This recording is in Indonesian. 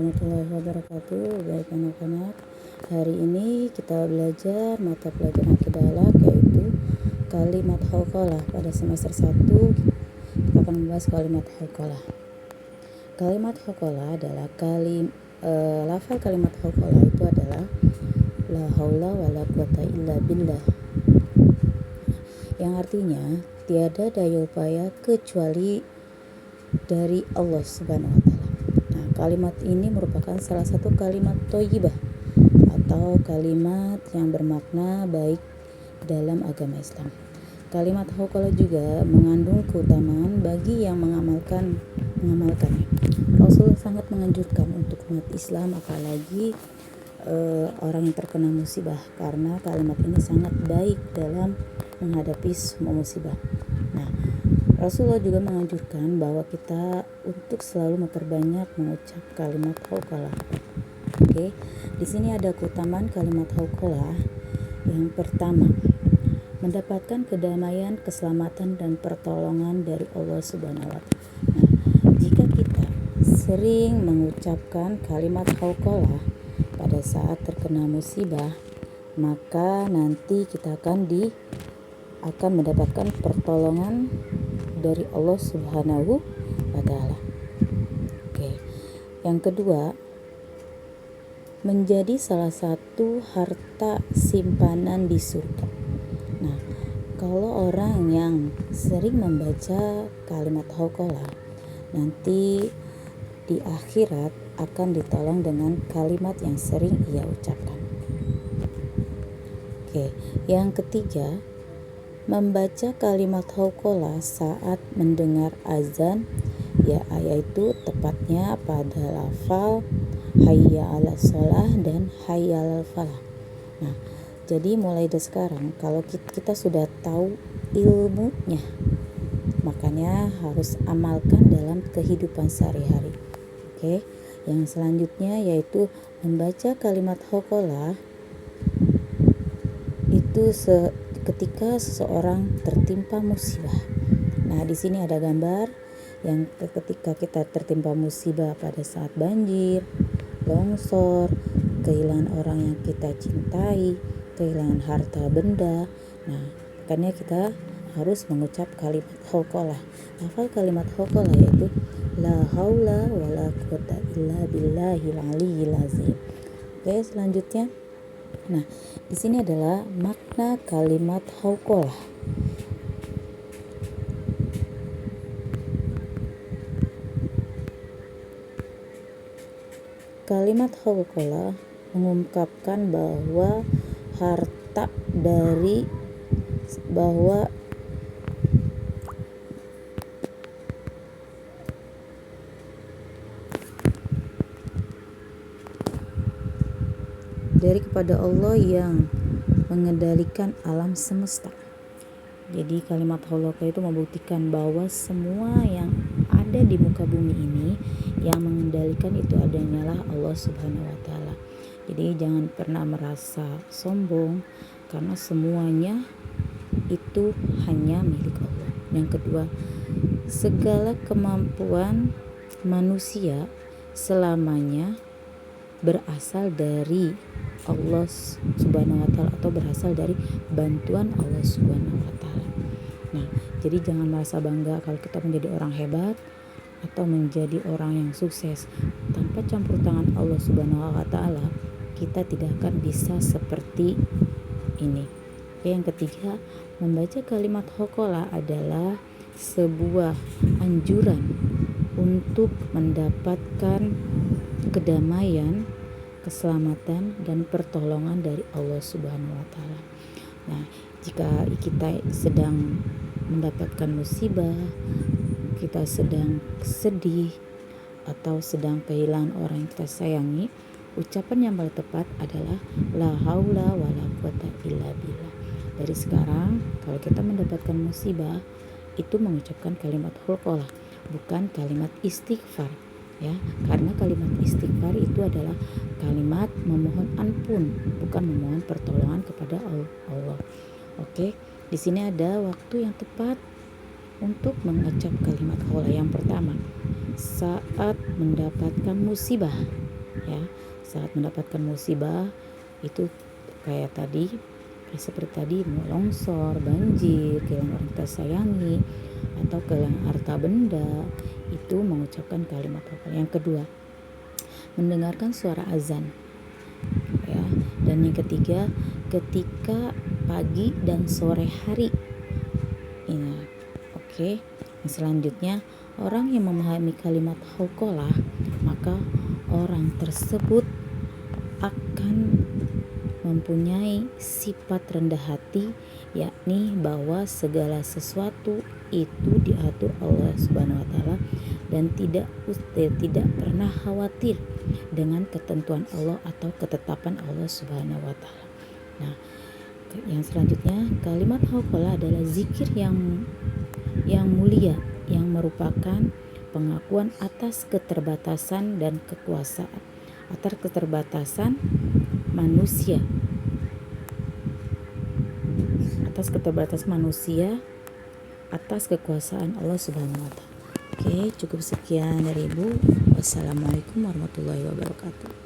warahmatullahi wabarakatuh. Baik anak-anak, hari ini kita belajar mata pelajaran akidah akhlak, yaitu kalimat hauqalah. Pada semester 1 kita akan membahas kalimat hauqalah. Kalimat hauqalah adalah lafal kalimat hauqalah itu adalah la haula wala quwata illa billah, yang artinya tiada daya upaya kecuali dari Allah Subhanahu wa taala. Nah, kalimat ini merupakan salah satu kalimat thayyibah atau kalimat yang bermakna baik dalam agama Islam. Kalimat hauqalah juga mengandung keutamaan bagi yang mengamalkannya. Rasulullah sangat menganjurkan untuk umat Islam, apalagi orang yang terkena musibah, karena kalimat ini sangat baik dalam menghadapi semua musibah. Nah, Rasulullah juga menganjurkan bahwa kita untuk selalu memperbanyak mengucap kalimat hauqalah. Oke, di sini ada keutamaan kalimat hauqalah. Yang pertama, mendapatkan kedamaian, keselamatan dan pertolongan dari Allah Subhanahu wa taala. Nah, jika kita sering mengucapkan kalimat hauqalah pada saat terkena musibah, maka nanti kita akan mendapatkan pertolongan dari Allah Subhanahu wa taala. Oke. Yang kedua, menjadi salah satu harta simpanan di surga. Nah, kalau orang yang sering membaca kalimat hauqalah, nanti di akhirat akan ditolong dengan kalimat yang sering ia ucapkan. Oke. Yang ketiga, membaca kalimat hauqalah saat mendengar azan, yaitu tepatnya pada lafal hayya 'alas shalah dan hayya 'alal falah. Nah, jadi mulai dari sekarang kalau kita sudah tahu ilmunya, makanya harus amalkan dalam kehidupan sehari-hari. Oke. Yang selanjutnya yaitu membaca kalimat hauqalah itu ketika seseorang tertimpa musibah. Nah, di sini ada gambar yang ketika kita tertimpa musibah pada saat banjir, longsor, kehilangan orang yang kita cintai, kehilangan harta benda. Nah, makanya kita harus mengucap kalimat hauqalah. Lafal kalimat hauqalah yaitu la haula wala quwata illa billahil aliyyil azim. Oke, selanjutnya. Nah, di sini adalah makna kalimat hauqalah. Kalimat hauqalah mengungkapkan bahwa harta dari kepada Allah yang mengendalikan alam semesta. Jadi kalimat hauqalah itu membuktikan bahwa semua yang ada di muka bumi ini yang mengendalikan itu hanyalah Allah Subhanahu wa taala. Jadi jangan pernah merasa sombong, karena semuanya itu hanya milik Allah. Yang kedua, segala kemampuan manusia selamanya berasal dari Allah Subhanahu wa taala atau berasal dari bantuan Allah Subhanahu wa taala. Nah, jadi jangan merasa bangga kalau kita menjadi orang hebat atau menjadi orang yang sukses. Tanpa campur tangan Allah Subhanahu wa taala, kita tidak akan bisa seperti ini. Yang ketiga, membaca kalimat hauqalah adalah sebuah anjuran untuk mendapatkan kedamaian, keselamatan dan pertolongan dari Allah Subhanahu wa taala. Nah, jika kita sedang mendapatkan musibah, kita sedang sedih atau sedang kehilangan orang yang kita sayangi, ucapan yang paling tepat adalah la haula wala quwata illa billah. Dari sekarang kalau kita mendapatkan musibah, itu mengucapkan kalimat hauqalah, bukan kalimat istighfar. Ya, karena kalimat istighfar itu adalah kalimat memohon ampun, bukan memohon pertolongan kepada Allah. Oke, di sini ada waktu yang tepat untuk mengucap kalimat haula. Yang pertama, saat mendapatkan musibah, ya. Saat mendapatkan musibah itu kayak seperti tadi, mau longsor, banjir, kehilangan orang kita sayangi, atau kehilangan harta benda, itu mengucapkan kalimat haula. Yang kedua, mendengarkan suara azan, ya. Dan yang ketiga, ketika pagi dan sore hari. Ini, oke. Yang selanjutnya, orang yang memahami kalimat hauqalah, maka orang tersebut akan mempunyai sifat rendah hati, yakni bahwa segala sesuatu itu diatur Allah Subhanahu wa taala dan tidak pernah khawatir dengan ketentuan Allah atau ketetapan Allah Subhanahu wa taala. Nah, yang selanjutnya, kalimat hauqalah adalah zikir yang mulia yang merupakan pengakuan atas keterbatasan dan kekuasaan, atas keterbatasan manusia, atas kekuasaan Allah Subhanahu wa taala. Oke, cukup sekian dari Ibu. Wassalamualaikum warahmatullahi wabarakatuh.